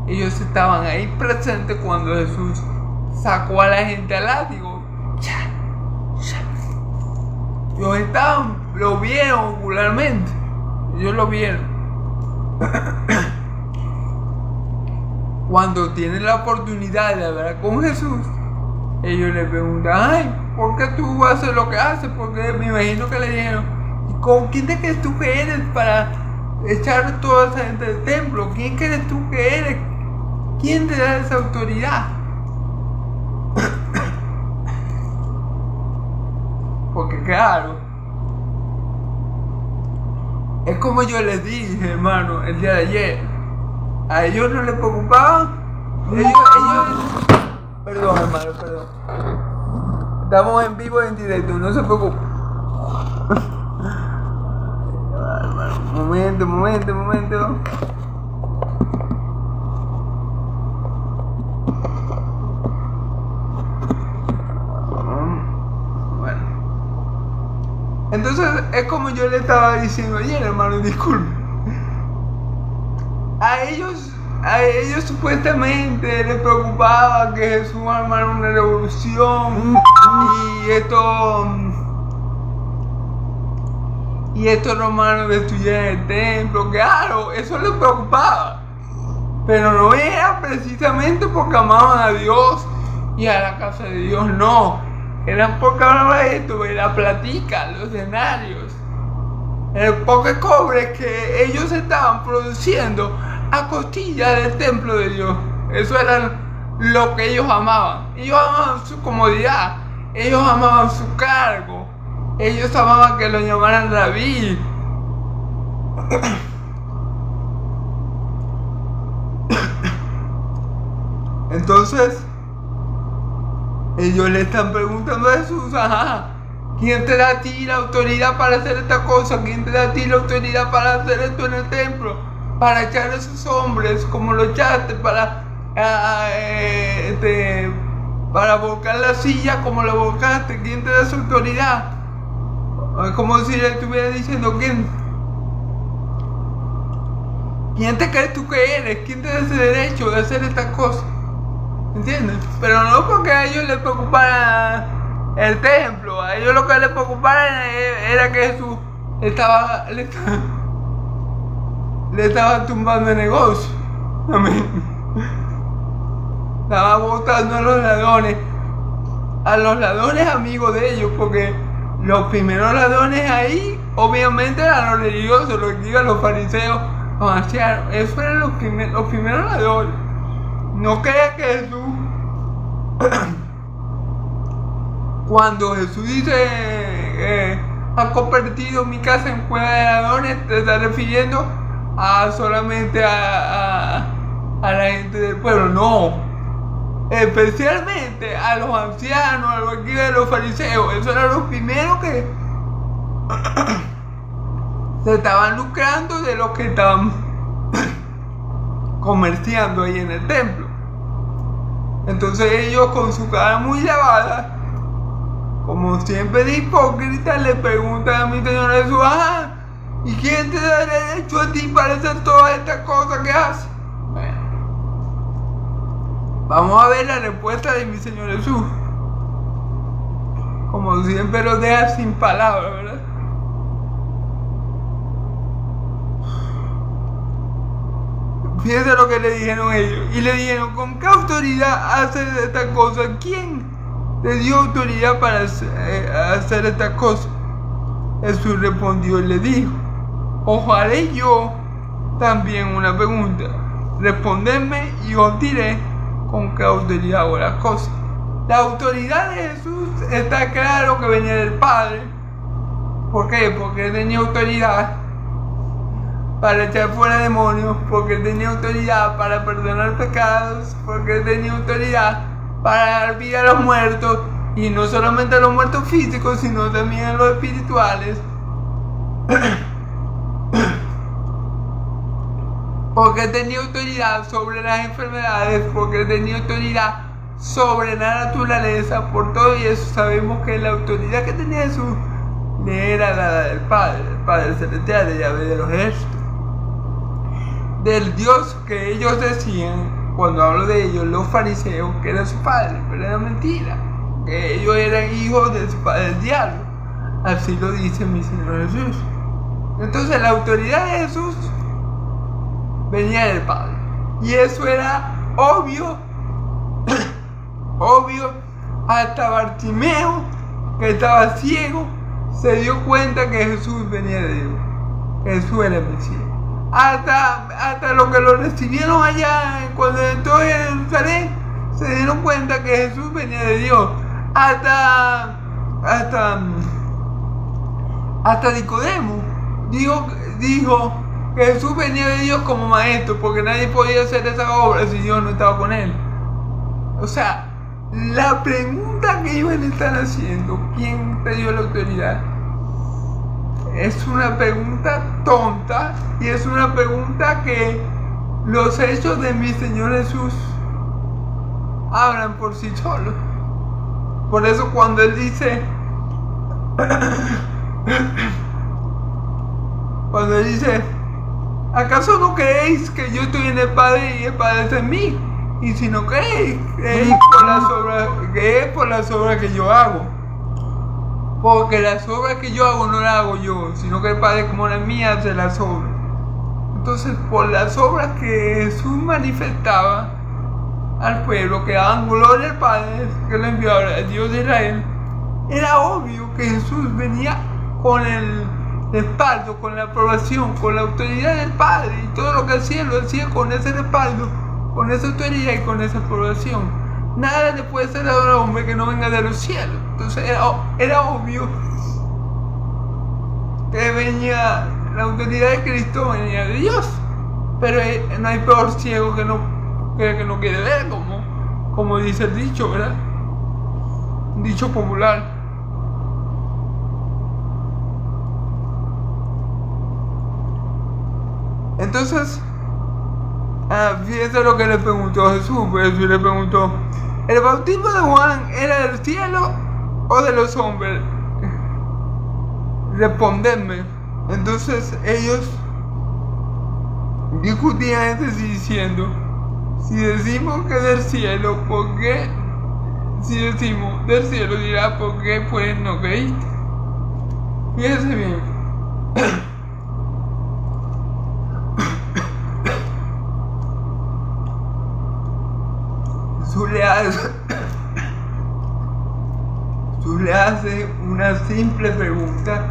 S1: Ellos estaban ahí presentes cuando Jesús sacó a la gente al látigo. Ellos lo vieron ocularmente. Ellos lo vieron. Cuando tienen la oportunidad de hablar con Jesús, ellos le preguntan: ay, ¿por qué tú haces lo que haces? Porque me imagino que le dijeron: ¿con quién te crees tú que eres para echar toda esa gente del templo? ¿Quién crees tú que eres? ¿Quién te da esa autoridad? Porque claro, es como yo les dije, hermano, el día de ayer. A ellos no les preocupaban. Perdón, hermano, perdón. Estamos en vivo y en directo, no se preocupen. Momento. Bueno. Entonces es como yo le estaba diciendo ayer, hermano, disculpe. A ellos supuestamente les preocupaba que Jesús armara una revolución y estos romanos destruyeran el templo. Claro, eso les preocupaba, pero no era precisamente porque amaban a Dios y a la casa de Dios, no. Eran porque hablaba esto, la platica, los denarios, el poco cobre que ellos estaban produciendo a costilla del templo de Dios. Eso era lo que ellos amaban. Ellos amaban su comodidad, ellos amaban su cargo, ellos amaban que lo llamaran rabí. Entonces ellos le están preguntando a Jesús: ajá, ¿quién te da a ti la autoridad para hacer esta cosa? ¿Quién te da a ti la autoridad para hacer esto en el templo? Para echar a esos hombres como lo echaste, para volcar la silla como la volcaste. ¿Quién te da esa autoridad? Como si le estuviera diciendo: ¿Quién te crees tú que eres? ¿Quién te da ese derecho de hacer estas cosas? ¿Entiendes? Pero no porque a ellos les preocupara el templo. A ellos lo que les preocupara era que Jesús le estaba tumbando el negocio. Amén. Estaba botando a los ladrones amigos de ellos, porque los primeros ladrones ahí obviamente eran los religiosos, los que iban los fariseos, los ancianos. Esos eran los primeros ladrones. No creas que Jesús cuando Jesús dice ha convertido mi casa en cueva de ladrones, te está refiriendo solamente a la gente del pueblo. No, especialmente a los ancianos, a los escribas, a los fariseos. Esos eran los primeros que se estaban lucrando de los que estaban comerciando ahí en el templo. Entonces ellos, con su cara muy lavada, como siempre de hipócritas, le preguntan a mi Señor Jesús: ajá, ¿y quién te da derecho a ti para hacer todas estas cosas que haces? Bueno, Vamos a ver la respuesta de mi Señor Jesús. Como siempre los deja sin palabras, ¿verdad? Fíjense lo que le dijeron ellos. Y le dijeron, ¿con qué autoridad haces esta cosa? ¿Quién te dio autoridad para hacer esta cosa? Jesús respondió y le dijo, os haré yo también una pregunta. Respondedme y os diré con qué autoridad hago las cosas. La autoridad de Jesús está claro que venía del Padre. ¿Por qué? Porque él tenía autoridad para echar fuera demonios, porque él tenía autoridad para perdonar pecados, porque él tenía autoridad para dar vida a los muertos, y no solamente a los muertos físicos, sino también a los espirituales. Porque tenía autoridad sobre las enfermedades, porque tenía autoridad sobre la naturaleza. Por todo y eso sabemos que la autoridad que tenía Jesús le era dada del Padre celestial, de Yahvé de los ejércitos, del Dios que ellos decían, cuando hablo de ellos, los fariseos, que era su padre, pero era mentira, que ellos eran hijos de su padre, del diablo. Así lo dice mi Señor Jesús. Entonces la autoridad de Jesús venía del Padre, y eso era obvio. Obvio. Hasta Bartimeo, que estaba ciego, se dio cuenta que Jesús venía de Dios, que Jesús era el Mesías. Hasta los que lo recibieron allá cuando entró en Jerusalén se dieron cuenta que Jesús venía de Dios. Hasta Nicodemo dijo que Jesús venía de Dios como maestro, porque nadie podía hacer esa obra si Dios no estaba con él. O sea, la pregunta que ellos le están haciendo, ¿quién te dio la autoridad?, es una pregunta tonta, y es una pregunta que los hechos de mi Señor Jesús hablan por sí solos. Por eso cuando Él dice, ¿acaso no creéis que yo estoy en el Padre y el Padre está en mí? Y si no creéis, creéis por las obras que yo hago. Porque las obras que yo hago no las hago yo, sino que el Padre como las mías hace las obras. Entonces, por las obras que Jesús manifestaba al pueblo, que daban gloria al Padre, que lo envió al Dios de Israel, era obvio que Jesús venía con el respaldo, con la aprobación, con la autoridad del Padre, y todo lo que hacía lo hacía con ese respaldo, con esa autoridad y con esa aprobación. Nada le puede ser dado al hombre que no venga de los cielos. Entonces era obvio que venía, la autoridad de Cristo venía de Dios. Pero no hay peor ciego que no quiere ver, como dice el dicho, ¿verdad? Un dicho popular. Entonces, fíjense lo que le preguntó Jesús. Pues Jesús le preguntó, ¿el bautismo de Juan era del cielo o de los hombres? Respondedme. Entonces ellos discutían entre sí diciendo, si decimos que del cielo, ¿por qué? Si decimos del cielo, dirá, ¿por qué pues no creíste? Fíjense bien. Jesús le hace una simple pregunta.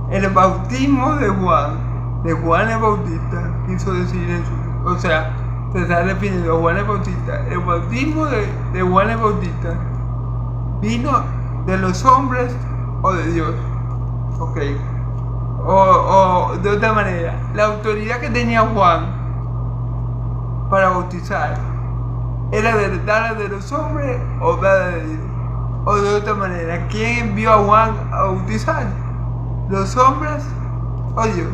S1: El bautismo de Juan el Bautista, quiso decir Jesús. O sea, se está refiriendo a Juan el Bautista. El bautismo de Juan el Bautista vino de los hombres o de Dios. Ok. O de otra manera, la autoridad que tenía Juan para bautizar, ¿era dada de los hombres o dada de Dios? O de otra manera, ¿quién envió a Juan a bautizar? ¿Los hombres o Dios?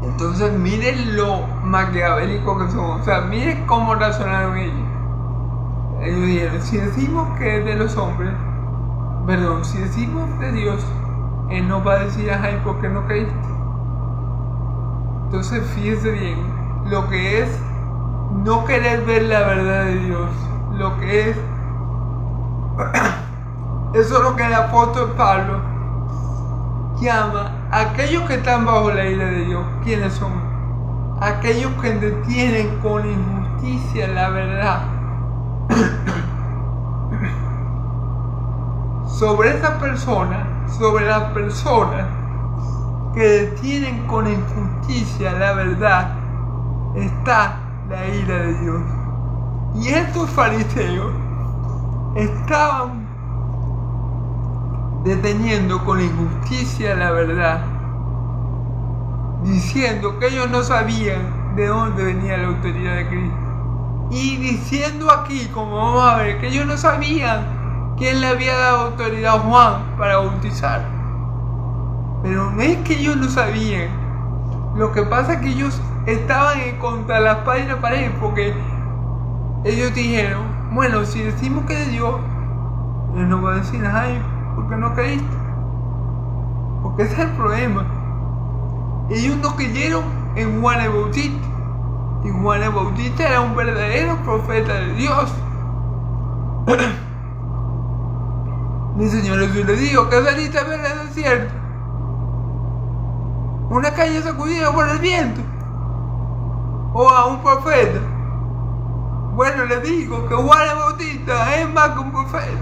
S1: Entonces miren lo maquiavélico que son. O sea, miren cómo razonaron ellos. Ellos dijeron, si decimos que es de los hombres, perdón, si decimos de Dios, Él nos va a decir, ay, ¿por qué no creíste? Entonces fíjense bien, lo que es no querer ver la verdad de Dios, lo que es. Eso es lo que el apóstol Pablo llama a aquellos que están bajo la ira de Dios. ¿Quiénes son? Aquellos que detienen con injusticia la verdad. Sobre esa persona, sobre las personas que detienen con injusticia la verdad, está la ira de Dios. Y estos fariseos estaban deteniendo con injusticia la verdad, diciendo que ellos no sabían de dónde venía la autoridad de Cristo. Y diciendo aquí, como vamos a ver, que ellos no sabían quién le había dado autoridad a Juan para bautizar. Pero no es que ellos no sabían. Lo que pasa es que ellos estaban en contra de la espada y la pared, porque ellos dijeron, bueno, si decimos que de Dios, Él nos va a decir, ay, ¿por qué no creíste? Porque ese es el problema. Ellos no creyeron en Juan el Bautista. Y Juan el Bautista era un verdadero profeta de Dios. Mi Señor Jesús le dijo que saliste a ver el desierto, una calle sacudida por el viento, o a un profeta. Bueno, le digo que Juan el Bautista es más que un profeta.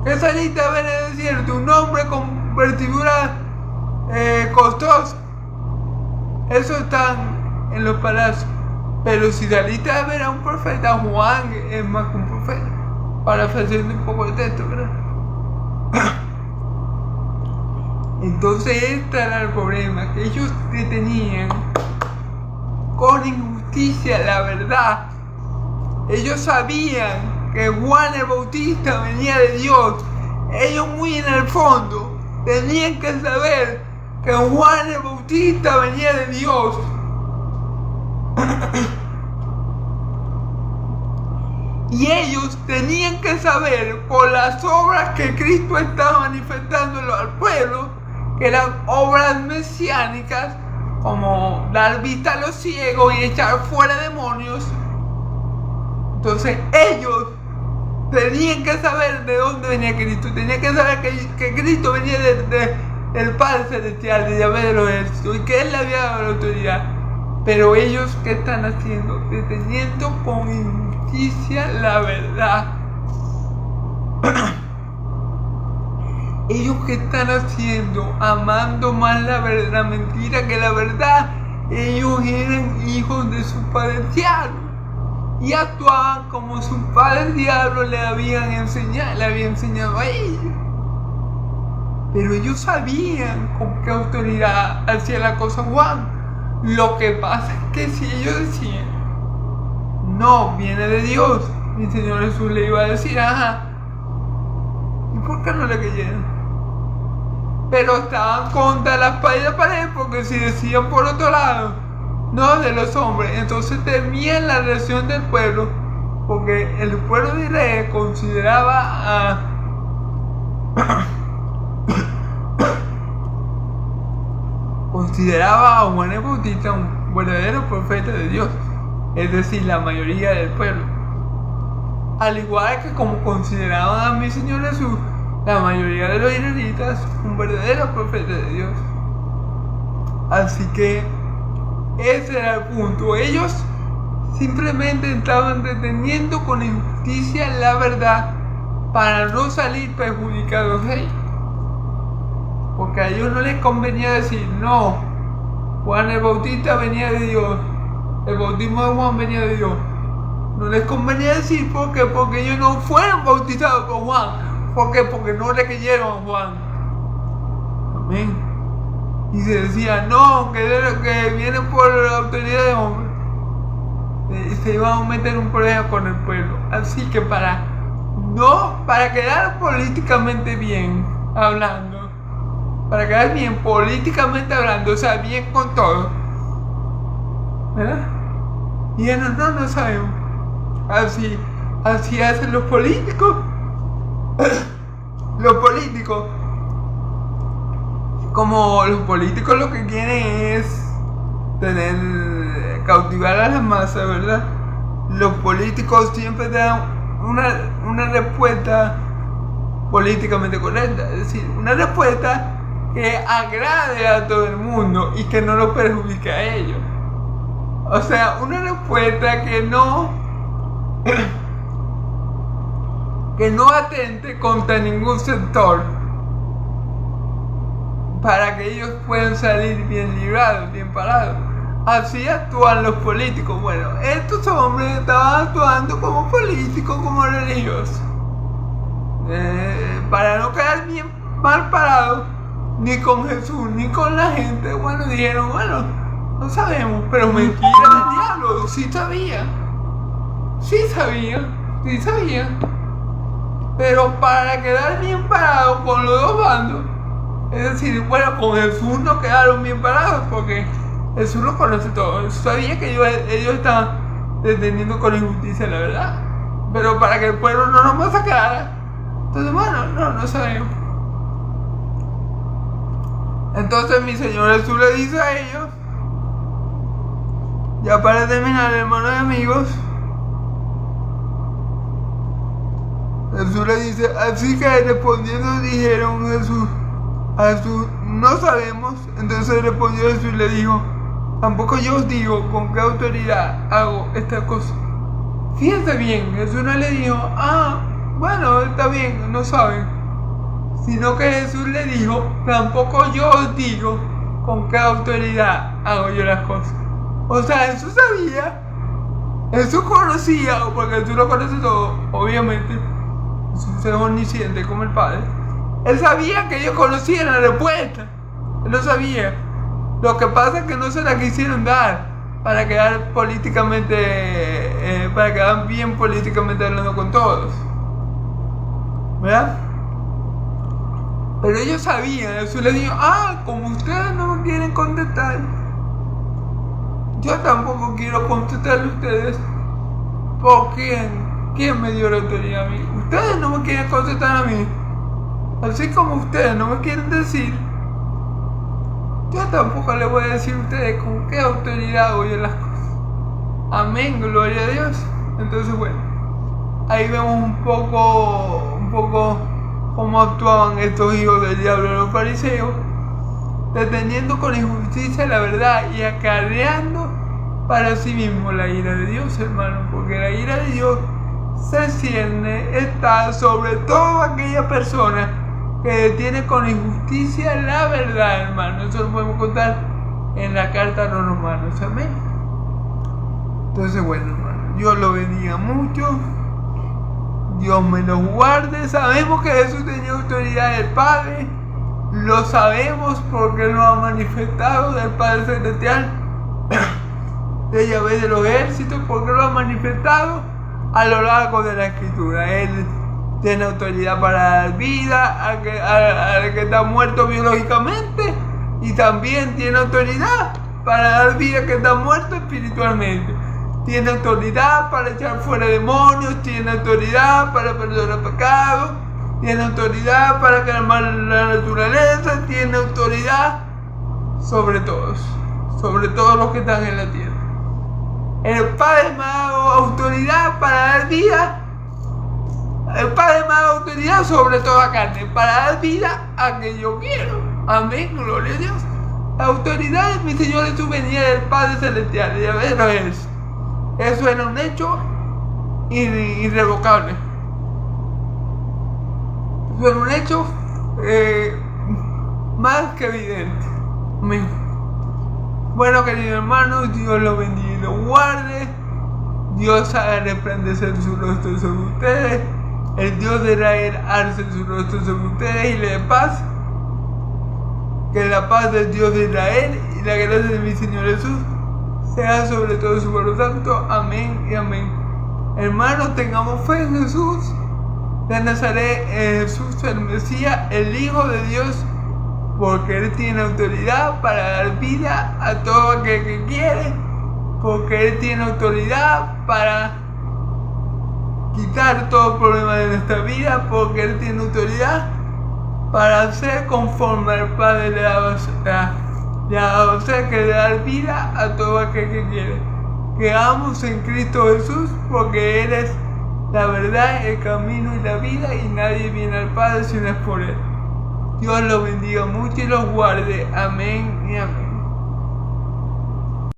S1: Que saliste a ver en el desierto un hombre con vestidura costosa. Eso está en los palacios. Pero si saliste a ver a un profeta, Juan es más que un profeta. Parafraseando un poco el texto, ¿verdad? Entonces este era el problema, que ellos detenían con injusticia la verdad. Ellos sabían que Juan el Bautista venía de Dios. Ellos muy en el fondo tenían que saber que Juan el Bautista venía de Dios. Y ellos tenían que saber por las obras que Cristo estaba manifestándolo al pueblo, que eran obras mesiánicas, como dar vista a los ciegos y echar fuera demonios. Entonces ellos tenían que saber de dónde venía Cristo, tenían que saber que Cristo venía del Padre Celestial, de Yahvé de los ejércitos, y que Él le había dado la autoridad. Pero ellos, ¿qué están haciendo? Deteniendo con injusticia la verdad. Ellos, ¿qué están haciendo? Amando más la mentira que la verdad. Ellos eran hijos de su padre diablo y actuaban como su padre diablo le había enseñado a ellos. Pero ellos sabían con qué autoridad hacía la cosa Juan. Lo que pasa es que si ellos decían, no, viene de Dios, mi Señor Jesús le iba a decir, ajá, ¿y por qué no le creyeron? Pero estaban contra la espada y la pared, porque si decían por otro lado, no, de los hombres, entonces temían la reacción del pueblo, porque el pueblo de Israel consideraba a Juan el Bautista un verdadero profeta de Dios, es decir, la mayoría del pueblo. Al igual que como consideraban a mi Señor Jesús, la mayoría de los israelitas, un verdadero profeta de Dios. Así que ese era el punto. Ellos simplemente estaban deteniendo con injusticia la verdad para no salir perjudicados de ellos. Porque a ellos no les convenía decir, no, Juan el Bautista venía de Dios, el bautismo de Juan venía de Dios. No les convenía decir ¿por qué? Porque ellos no fueron bautizados por Juan. ¿Por qué? Porque no le creyeron a Juan. Amén. Y se decía, no, que vienen por la autoridad de hombres. Se iban a meter un problema con el pueblo. Así que para quedar políticamente bien hablando, para quedar bien políticamente hablando, o sea, bien con todo, ¿verdad? Y nosotros no sabemos. Así hacen los políticos. Los políticos, como los políticos lo que quieren es tener cautivar a las masas, ¿verdad? Los políticos siempre dan una respuesta políticamente correcta, es decir, una respuesta que agrade a todo el mundo y que no lo perjudique a ellos. O sea, una respuesta que no atente contra ningún sector, para que ellos puedan salir bien librados, bien parados. Así actúan los políticos. Bueno, estos hombres estaban actuando como políticos, como religiosos, para no quedar bien mal parados, ni con Jesús, ni con la gente. Bueno, dijeron, bueno, no sabemos, pero mentira del diablo, sí sabían. Pero para quedar bien parados con los dos bandos, es decir, bueno, con Jesús no quedaron bien parados porque Jesús lo conoce todo. Jesús sabía que ellos estaban deteniendo con injusticia, la verdad. Pero para que el pueblo no nos masacrara, entonces bueno, no sabemos. Entonces mi Señor Jesús le dice a ellos, ya para terminar, hermanos y amigos, Jesús le dice, así que respondiendo dijeron a Jesús, no sabemos. Entonces respondió Jesús y le dijo, tampoco yo os digo con qué autoridad hago esta cosa. Fíjense bien, Jesús no le dijo, bueno, está bien, no saben, sino que Jesús le dijo, tampoco yo os digo con qué autoridad hago yo las cosas. O sea, Jesús sabía, Jesús conocía, porque Jesús lo conoce todo, obviamente. Jesús es omnisciente como el Padre. Él sabía que ellos conocían la respuesta. Él lo sabía. Lo que pasa es que no se la quisieron dar para quedar políticamente, para quedar bien políticamente hablando con todos, ¿verdad? Pero ellos sabían. Jesús les dijo, como ustedes no me quieren contestar, yo tampoco quiero contestarle a ustedes. ¿Por quién me dio la autoridad a mí? Ustedes no me quieren contestar a mí. Así como ustedes no me quieren decir, yo tampoco les voy a decir a ustedes con qué autoridad hago yo las cosas. Amén, gloria a Dios. Entonces bueno, ahí vemos un poco cómo actuaban estos hijos del diablo, los fariseos, deteniendo con injusticia la verdad y acarreando para sí mismo la ira de Dios, hermano, porque la ira de Dios se cierne, está sobre toda aquella persona que detiene con injusticia la verdad, hermano. Eso lo podemos contar en la carta a los romanos, amén. Entonces bueno, hermano, Dios lo bendiga mucho, Dios me lo guarde. Sabemos que Jesús tenía autoridad del Padre, lo sabemos porque lo ha manifestado del Padre Celestial, de Yahvé de los ejércitos, porque lo ha manifestado a lo largo de la Escritura. Él tiene autoridad para dar vida al que está muerto biológicamente, y también tiene autoridad para dar vida al que está muerto espiritualmente. Tiene autoridad para echar fuera demonios, tiene autoridad para perdonar pecados, tiene autoridad para calmar la naturaleza, tiene autoridad sobre todos los que están en la tierra. El Padre me ha dado autoridad para dar vida. El Padre me ha dado autoridad sobre toda carne, para dar vida a que yo quiero. Amén, gloria a Dios. La autoridad de mi Señor Jesús venía del Padre Celestial, y a ver, eso era un hecho irrevocable. Eso era un hecho más que evidente. Amén. Bueno, queridos hermanos, Dios los bendiga y los guarde. Dios haga resplandecer su rostro sobre ustedes. El Dios de Israel alce su rostro sobre ustedes y le dé paz. Que la paz del Dios de Israel y la gracia de mi Señor Jesús sea sobre todo su pueblo santo. Amén y amén. Hermanos, tengamos fe en Jesús de Nazaret, Jesús el Mesías, el Hijo de Dios, porque Él tiene autoridad para dar vida a todo aquel que quiere, porque Él tiene autoridad para quitar todo problema de nuestra vida, porque Él tiene autoridad para hacer conforme al Padre le ha dado, que le dar vida a todo aquel que quiere. Creamos en Cristo Jesús, porque Él es la verdad, el camino y la vida, y nadie viene al Padre si no es por Él. Dios los bendiga mucho y los guarde. Amén y amén.